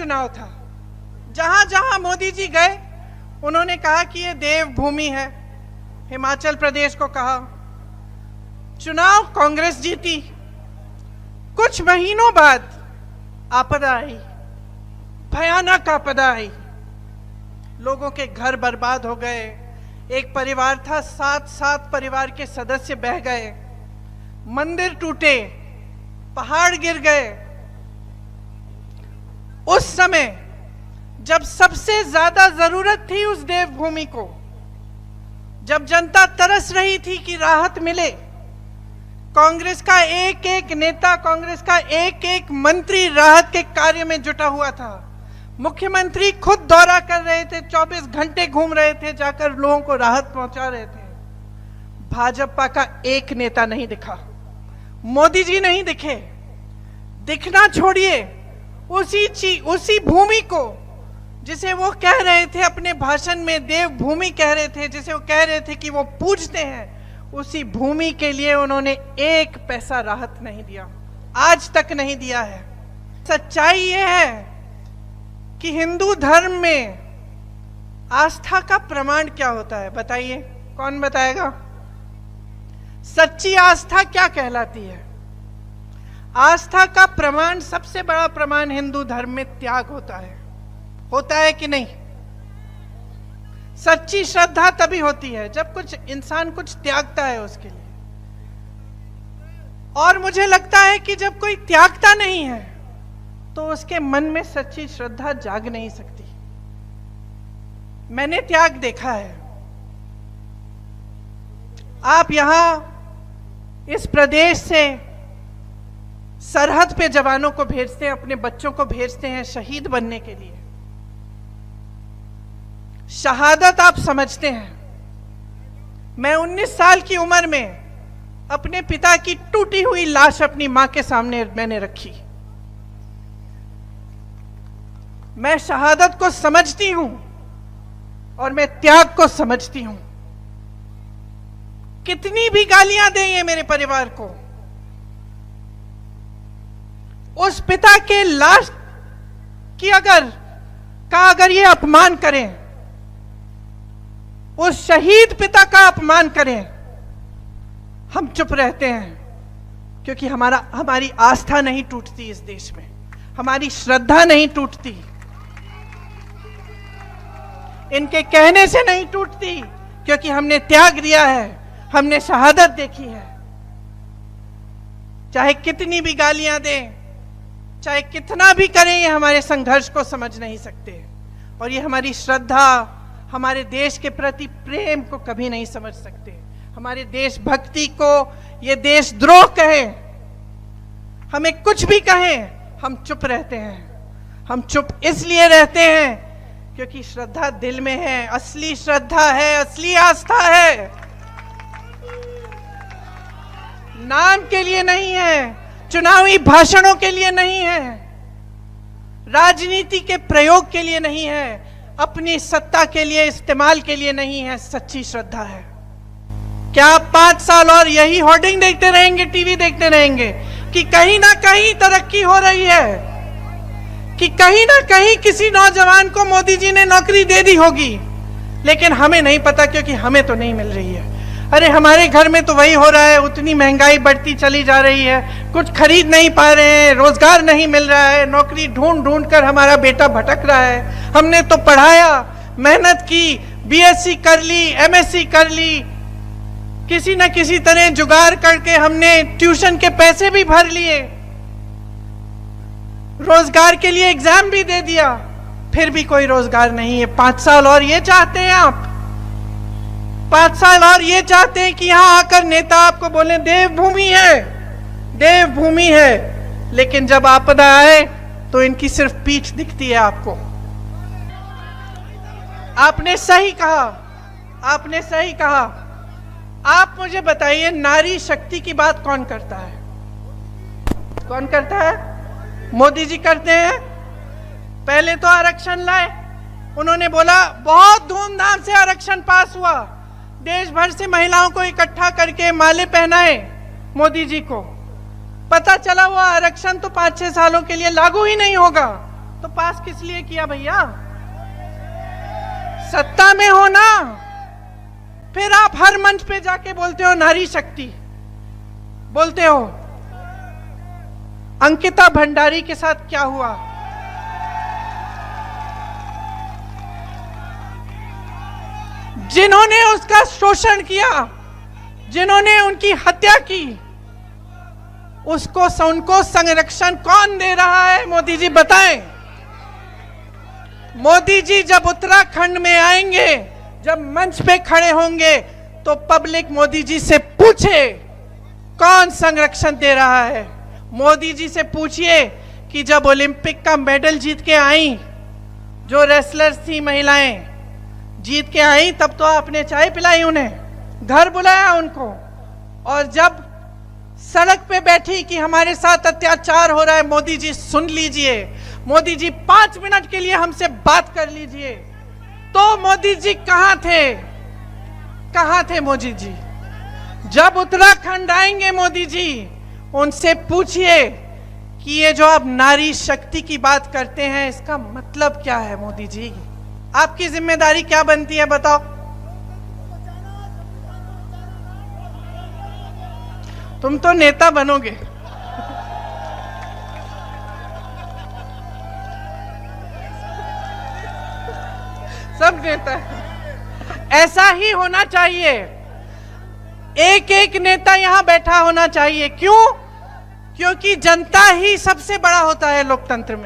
चुनाव था। जहां जहां मोदी जी गए उन्होंने कहा कि ये देवभूमि है। हिमाचल प्रदेश को कहा, चुनाव कांग्रेस जीती। कुछ महीनों बाद आपदा आई, भयानक आपदा आई, लोगों के घर बर्बाद हो गए। एक परिवार था, 7 परिवार के सदस्य बह गए, मंदिर टूटे, पहाड़ गिर गए। उस समय जब सबसे ज्यादा जरूरत थी उस देवभूमि को, जब जनता तरस रही थी कि राहत मिले, कांग्रेस का एक एक नेता, कांग्रेस का एक एक मंत्री राहत के कार्य में जुटा हुआ था। मुख्यमंत्री खुद दौरा कर रहे थे, 24 घंटे घूम रहे थे, जाकर लोगों को राहत पहुंचा रहे थे। भाजपा का एक नेता नहीं दिखा, मोदी जी नहीं दिखे। दिखना छोड़िए, उसी भूमि को जिसे वो कह रहे थे अपने भाषण में देवभूमि कह रहे थे, जिसे वो कह रहे थे कि वो पूजते हैं, उसी भूमि के लिए उन्होंने एक पैसा राहत नहीं दिया, आज तक नहीं दिया है। सच्चाई ये है कि हिंदू धर्म में आस्था का प्रमाण क्या होता है, बताइए, कौन बताएगा? सच्ची आस्था क्या कहलाती है? आस्था का प्रमाण, सबसे बड़ा प्रमाण हिंदू धर्म में त्याग होता है कि नहीं? सच्ची श्रद्धा तभी होती है जब कुछ इंसान कुछ त्यागता है उसके लिए। और मुझे लगता है कि जब कोई त्यागता नहीं है तो उसके मन में सच्ची श्रद्धा जाग नहीं सकती। मैंने त्याग देखा है। आप यहां इस प्रदेश से सरहद पे जवानों को भेजते हैं, अपने बच्चों को भेजते हैं शहीद बनने के लिए। शहादत आप समझते हैं। मैं 19 साल की उम्र में अपने पिता की टूटी हुई लाश अपनी मां के सामने मैंने रखी। मैं शहादत को समझती हूं और मैं त्याग को समझती हूं। कितनी भी गालियां दें ये मेरे परिवार को, उस पिता के लाश की अगर ये अपमान करें, उस शहीद पिता का अपमान करें, हम चुप रहते हैं क्योंकि हमारी आस्था नहीं टूटती इस देश में, हमारी श्रद्धा नहीं टूटती, इनके कहने से नहीं टूटती, क्योंकि हमने त्याग दिया है, हमने शहादत देखी है। चाहे कितनी भी गालियां दें, चाहे कितना भी करें, ये हमारे संघर्ष को समझ नहीं सकते और ये हमारी श्रद्धा, हमारे देश के प्रति प्रेम को कभी नहीं समझ सकते। हमारे देशभक्ति को ये देशद्रोह कहे, हमें कुछ भी कहें, हम चुप रहते हैं। हम चुप इसलिए रहते हैं क्योंकि श्रद्धा दिल में है, असली श्रद्धा है, असली आस्था है, नाम के लिए नहीं है, चुनावी भाषणों के लिए नहीं है, राजनीति के प्रयोग के लिए नहीं है, अपनी सत्ता के लिए इस्तेमाल के लिए नहीं है, सच्ची श्रद्धा है। क्या आप 5 साल और यही होर्डिंग देखते रहेंगे, टीवी देखते रहेंगे कि कहीं ना कहीं तरक्की हो रही है, कि कहीं ना कहीं किसी नौजवान को मोदी जी ने नौकरी दे दी होगी, लेकिन हमें नहीं पता क्योंकि हमें तो नहीं मिल रही है। अरे हमारे घर में तो वही हो रहा है, उतनी महंगाई बढ़ती चली जा रही है, कुछ खरीद नहीं पा रहे हैं, रोजगार नहीं मिल रहा है, नौकरी ढूंढ ढूंढ कर हमारा बेटा भटक रहा है। हमने तो पढ़ाया, मेहनत की, बीएससी कर ली, एमएससी कर ली, किसी न किसी तरह जुगाड़ करके हमने ट्यूशन के पैसे भी भर लिए, रोजगार के लिए एग्जाम भी दे दिया, फिर भी कोई रोजगार नहीं है। 5 साल और ये चाहते हैं आप, 5 साल और ये चाहते हैं कि यहां आकर नेता आपको बोले देवभूमि है, देवभूमि है, लेकिन जब आपदा आए तो इनकी सिर्फ पीठ दिखती है आपको। आपने सही कहा, आपने सही कहा। आप मुझे बताइए, नारी शक्ति की बात कौन करता है? कौन करता है? मोदी जी करते हैं। पहले तो आरक्षण लाए, उन्होंने बोला बहुत धूमधाम से आरक्षण पास हुआ, देश भर से महिलाओं को इकट्ठा करके माले पहनाए मोदी जी को। पता चला वो आरक्षण तो 5-6 सालों के लिए लागू ही नहीं होगा, तो पास किस लिए किया भैया? सत्ता में हो ना, फिर आप हर मंच पे जाके बोलते हो नारी शक्ति, बोलते हो। अंकिता भंडारी के साथ क्या हुआ? जिन्होंने उसका शोषण किया, जिन्होंने उनकी हत्या की, उनको संरक्षण कौन दे रहा है? मोदी जी बताएं। मोदी जी जब उत्तराखंड में आएंगे, जब मंच पे खड़े होंगे, तो पब्लिक मोदी जी से पूछे कौन संरक्षण दे रहा है। मोदी जी से पूछिए कि जब ओलंपिक का मेडल जीत के आई, जो रेसलर्स थी महिलाएं जीत के आई, तब तो आपने चाय पिलाई उन्हें, घर बुलाया उनको, और जब सड़क पे बैठी कि हमारे साथ अत्याचार हो रहा है, मोदी जी सुन लीजिए, मोदी जी 5 मिनट के लिए हमसे बात कर लीजिए, तो मोदी जी कहां थे? कहां थे मोदी जी? जब उत्तराखंड आएंगे मोदी जी, उनसे पूछिए कि ये जो आप नारी शक्ति की बात करते हैं, इसका मतलब क्या है? मोदी जी, आपकी जिम्मेदारी क्या बनती है बताओ? तुम तो नेता बनोगे। सब नेता ऐसा ही होना चाहिए। एक एक नेता यहां बैठा होना चाहिए। क्यों? क्योंकि जनता ही सबसे बड़ा होता है लोकतंत्र में।